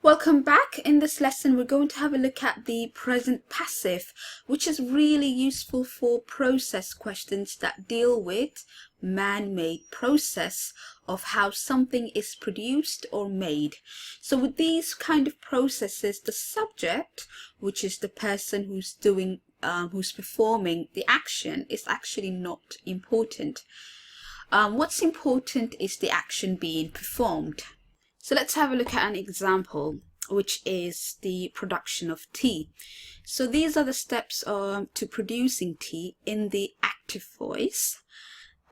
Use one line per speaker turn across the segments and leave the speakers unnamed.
Welcome back. In this lesson, we're going to have a look at the present passive, which is really useful for process questions that deal with man-made process of how something is produced or made. So with these kind of processes, the subject, which is the person who's performing the action, is actually not important. What's important is the action being performed. So let's have a look at an example, which is the production of tea. So these are the steps to producing tea in the active voice,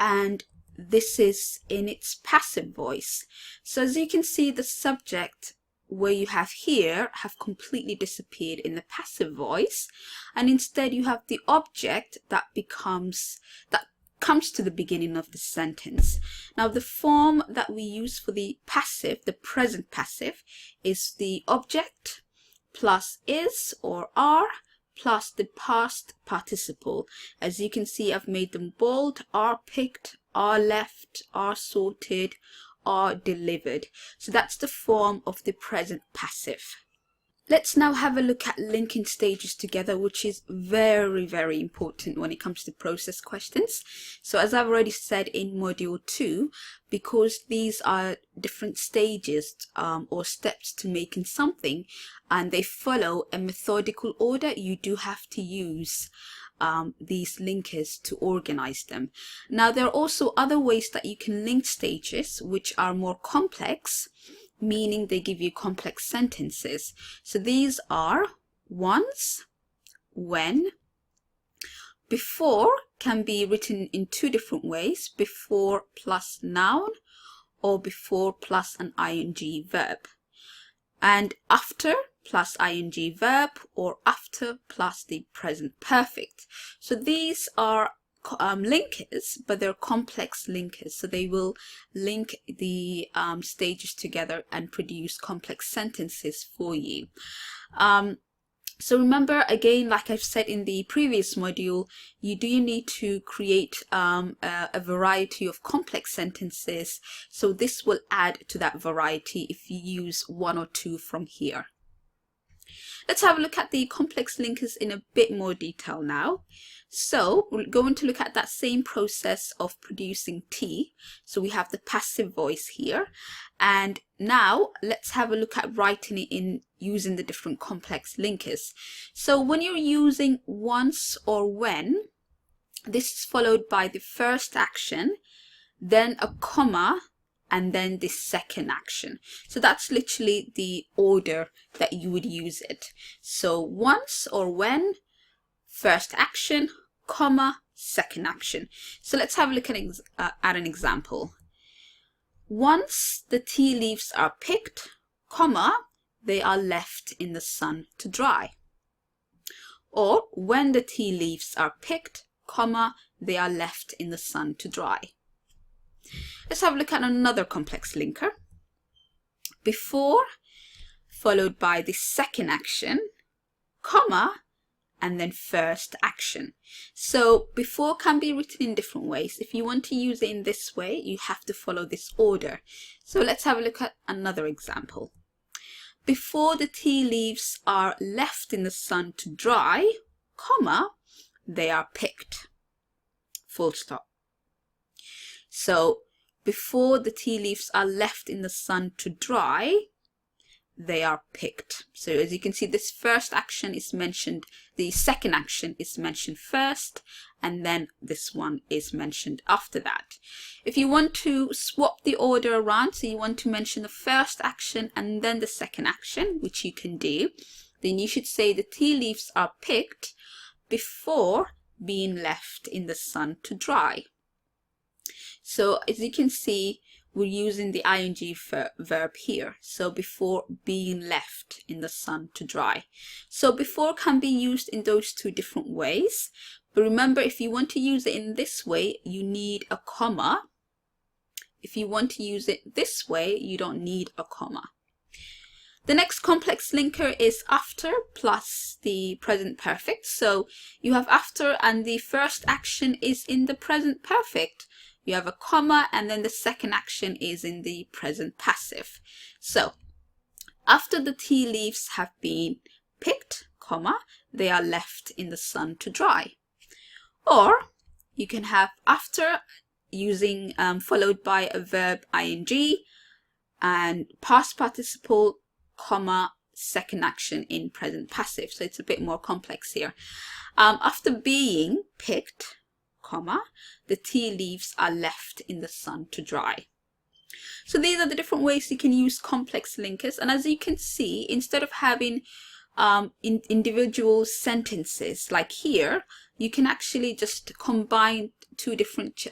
and this is in its passive voice. So as you can see, the subject where you have here have completely disappeared in the passive voice, and instead you have the object that comes to the beginning of the sentence. Now the form that we use for the passive, the present passive, is the object plus is or are plus the past participle. As you can see, I've made them bold: are picked, are left, are sorted, are delivered. So that's the form of the present passive. Let's now have a look at linking stages together, which is very, very important when it comes to process questions. So as I've already said in module 2, because these are different stages or steps to making something, and they follow a methodical order, you do have to use these linkers to organize them. Now there are also other ways that you can link stages which are more complex, meaning they give you complex sentences. So these are once, when. Before can be written in two different ways: before plus noun or before plus an ing verb, and after plus ing verb or after plus the present perfect. So these are linkers, but they're complex linkers, so they will link the stages together and produce complex sentences for you. So remember, again, like I've said in the previous module, you do need to create a variety of complex sentences, so this will add to that variety if you use one or two from here. Let's have a look at the complex linkers in a bit more detail now. So we're going to look at that same process of producing tea. So we have the passive voice here, and now let's have a look at writing it in using the different complex linkers. So when you're using once or when, this is followed by the first action, then a comma, and then the second action. So that's literally the order that you would use it. So once or when, first action, comma, second action. So let's have a look at an example. Once the tea leaves are picked, comma, they are left in the sun to dry. Or when the tea leaves are picked, comma, they are left in the sun to dry. Let's have a look at another complex linker. Before, followed by the second action, comma, and then first action. So before can be written in different ways. If you want to use it in this way, you have to follow this order. So let's have a look at another example. Before the tea leaves are left in the sun to dry, comma, they are picked. Full stop. So before the tea leaves are left in the sun to dry, they are picked. So as you can see, this first action is mentioned, the second action is mentioned first, and then this one is mentioned after that. If you want to swap the order around, so you want to mention the first action and then the second action, which you can do, then you should say the tea leaves are picked before being left in the sun to dry. So as you can see, we're using the ing verb here. So before being left in the sun to dry. So before can be used in those two different ways. But remember, if you want to use it in this way, you need a comma. If you want to use it this way, you don't need a comma. The next complex linker is after plus the present perfect. So you have after and the first action is in the present perfect. You have a comma, and then the second action is in the present passive. So After the tea leaves have been picked, comma, they are left in the sun to dry. Or you can have after using followed by a verb ing and past participle, comma, second action in present passive. So it's a bit more complex here. After being picked, comma, the tea leaves are left in the sun to dry. So these are the different ways you can use complex linkers. And as you can see, instead of having individual sentences like here, you can actually just combine two different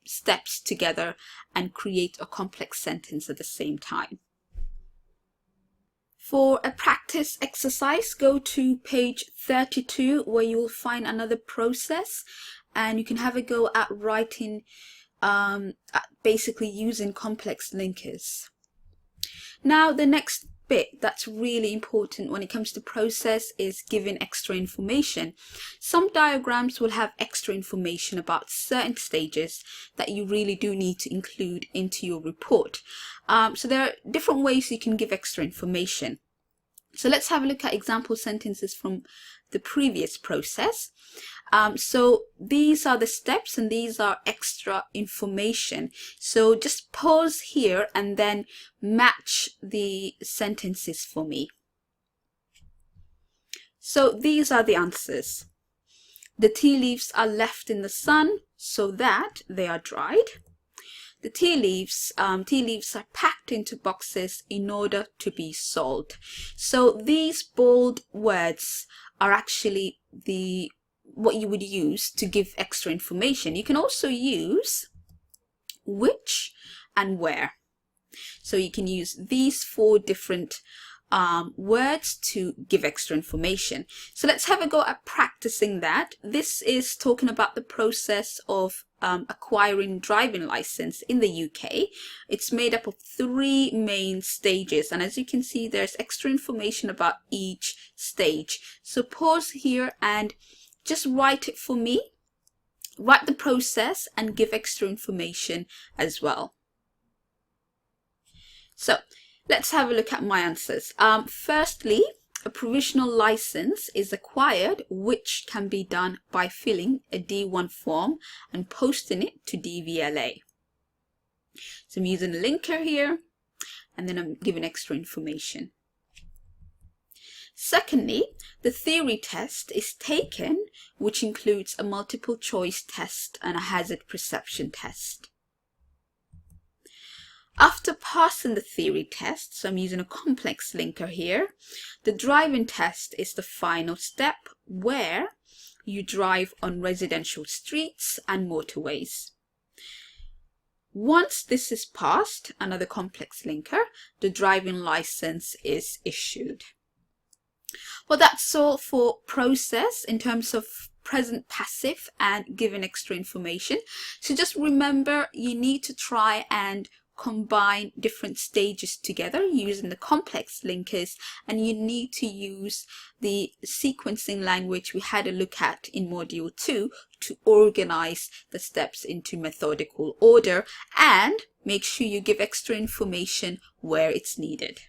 steps together and create a complex sentence at the same time. For a practice exercise, go to page 32 where you will find another process, and you can have a go at writing basically using complex linkers. Now the next bit that's really important when it comes to process is giving extra information. Some diagrams will have extra information about certain stages that you really do need to include into your report. So there are different ways you can give extra information. So let's have a look at example sentences from the previous process. So these are the steps and these are extra information. So just pause here and then match the sentences for me. So these are the answers. The tea leaves are left in the sun so that they are dried. The tea leaves are packed into boxes in order to be sold. So these bold words are actually what you would use to give extra information. You can also use which and where. So you can use these four different words to give extra information. So let's have a go at practicing that. This is talking about the process of acquiring driving license in the UK. It's made up of 3 main stages, and as you can see, there's extra information about each stage. So pause here and just write it for me. Write the process and give extra information as well. So let's have a look at my answers. Firstly, a provisional license is acquired, which can be done by filling a D1 form and posting it to DVLA. So I'm using a linker here, and then I'm giving extra information. Secondly, the theory test is taken, which includes a multiple choice test and a hazard perception test. After passing the theory test, so I'm using a complex linker here, the driving test is the final step where you drive on residential streets and motorways. Once this is passed, another complex linker, the driving license is issued. Well, that's all for process in terms of present passive and giving extra information. So just remember, you need to try and combine different stages together using the complex linkers, and you need to use the sequencing language we had a look at in module 2 to organize the steps into methodical order, and make sure you give extra information where it's needed.